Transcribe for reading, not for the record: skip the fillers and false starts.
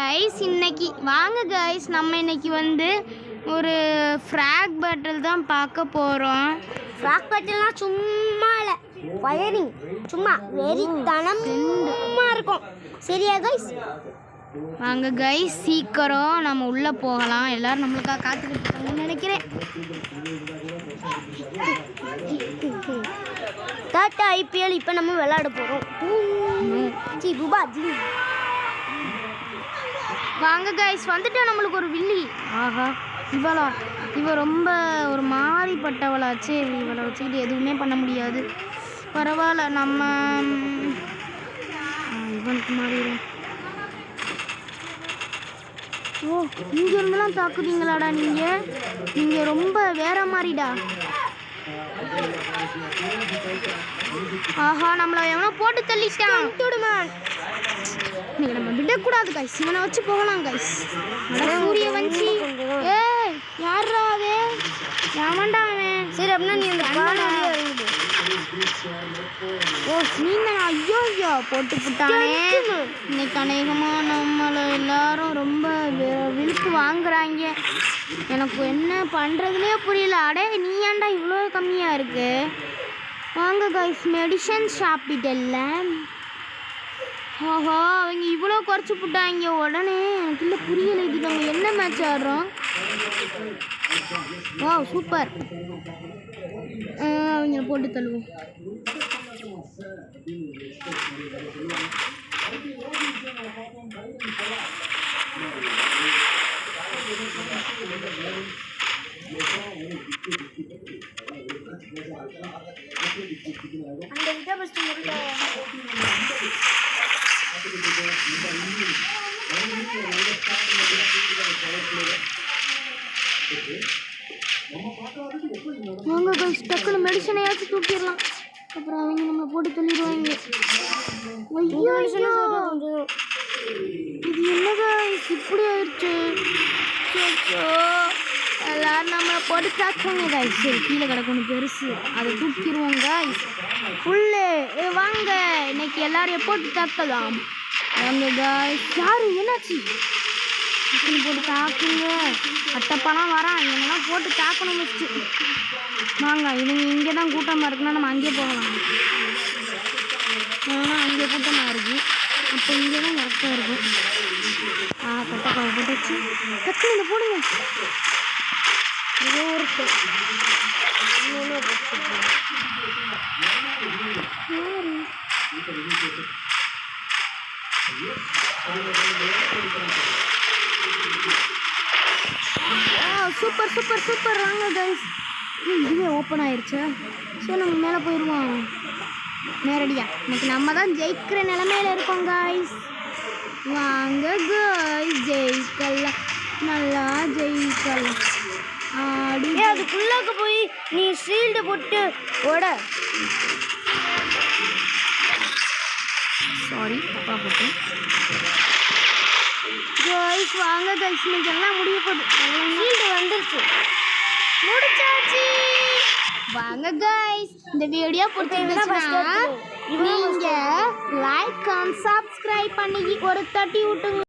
Guys இன்னைக்கு வாங்க guys நம்ம இன்னைக்கு வந்து ஒரு ஃப்ராக் பேட்டில் தான் பார்க்க போகிறோம். ஃப்ராக் பேட்டில்னால் சும்மா இல்லை, ஃபயரிங் சும்மா வெறித்தனமாக இருக்கும். சரியா கைஸ்? வாங்க கைஸ் சீக்கிரம் நம்ம உள்ளே போகலாம். எல்லோரும் நம்மளுக்காக காத்துக்கிட்டு இருக்காங்கன்னு நினைக்கிறேன். டாட்டா ஐபிஎல் இப்போ நம்ம விளையாட போகிறோம். வாங்க கைஸ் வந்துட்டு நம்மளுக்கு ஒரு வில்லி. ஆஹா இவ ரொம்ப ஒரு மாறிப்பட்டவளாச்சு. இவளை வச்சுக்கிட்டு எதுவுமே பண்ண முடியாது. பரவாயில்ல, நம்ம இவனுக்கு மாறிடும். ஓ, இங்கே இருந்தெல்லாம் தாக்குவீங்களாடா நீங்கள் ரொம்ப வேற மாதிரிடா. ஆஹா, நம்மளை எவனோ போட்டு தள்ளிட்டான். இன்னைக்கு நம்ம விடக்கூடாது கைஸ், இவனை வச்சு போகலாம் கைஸ். சூரிய வஞ்சி. ஏய் யாரா அது? எவன்டா அவன்? சரி அப்படின்னா நீ அந்த இறங்குது. ஓ நீங்கள் ஐயோ போட்டு விட்டானே. இன்னைக்கு அநேகமாக நம்மளை எல்லாரும் ரொம்ப விழுத்து வாங்குறாங்க. எனக்கு என்ன பண்ணுறதுனே புரியல. அடே நீ ஏன்டா இவ்வளோ கம்மியாக இருக்கு? வாங்க கைஸ் மெடிசன் சாப்பிட்டல்ல. ஆஹா, அவங்க இவ்வளோ குறைச்சி போட்டாங்க உடனே. எனக்கு இல்லை புரியலை, இது நம்ம என்ன மேட்ச் ஆடுறோம்? வா சூப்பர். அவங்கள போட்டு தள்ளுவோம். வாங்க கைஸ் டக்குனு மெடிசனையாச்சும் தூக்கிடலாம். அப்புறம் அவங்க நம்மளை போட்டு தள்ளிடுவாங்க. இது என்ன கைஸ் இப்படி ஆயிடுச்சு? எல்லாரும் நம்மளை போட்டு தாக்குவாங்க கைஸ். சரி கீழே கிடக்கணும் பெருசு, அதை தூக்கிடுவோம் கைஸ் ஃபுல்லு. வாங்க இன்னைக்கு எல்லாரையும் போட்டு தாக்கலாம். வாங்க கைஸ். யாரு என்னாச்சு? போட்டு தாக்குங்க. அட்டப்பணம் வரான், இவங்கெல்லாம் போட்டு தாக்கணும் ஃபஸ்ட்டு. வாங்க இவங்க இங்கே தான் கூட்டமாக இருக்குன்னா நம்ம அங்கேயே போகலாம். ஏன்னா அங்கே கூட்டமாக இருக்கு, அப்போ இங்கே தான் கரெக்டாக இருக்கும். கட்டப்பாவை போட்டுச்சு. டக்குனு இதை போடுங்க. ஏதோ இருக்கு சூப்பர் சூப்பர் சூப்பர். வாங்க கைஸ், இதுவே ஓப்பன் ஆயிடுச்சா? ஸோ நம்ம மேலே போயிடுவோம் நேரடியா. இன்னைக்கு நம்ம தான் ஜெயிக்கிற நிலமையில இருக்கோம் கைஸ். வாங்க கைஸ் ஜெயிக்கலாம், நல்லா ஜெயிக்கலாம். அதுக்குள்ளாக்க போய் நீ ஷீல்டு போட்டு ஓட. சாரி தப்பா போட்டேன் கைஸ். வாங்க கைஸ் இன்னைக்கு எல்லாம் முடிய போகுது. ஷீல்டு வந்துருச்சு, முடிச்சாச்சு. வாங்க கைஸ் இந்த வீடியோ பிடிச்சிருந்துச்சுன்னா நீங்க லைக் அண்ட் சப்ஸ்கிரைப் பண்ணி ஒரு தட்டி விட்டுங்க.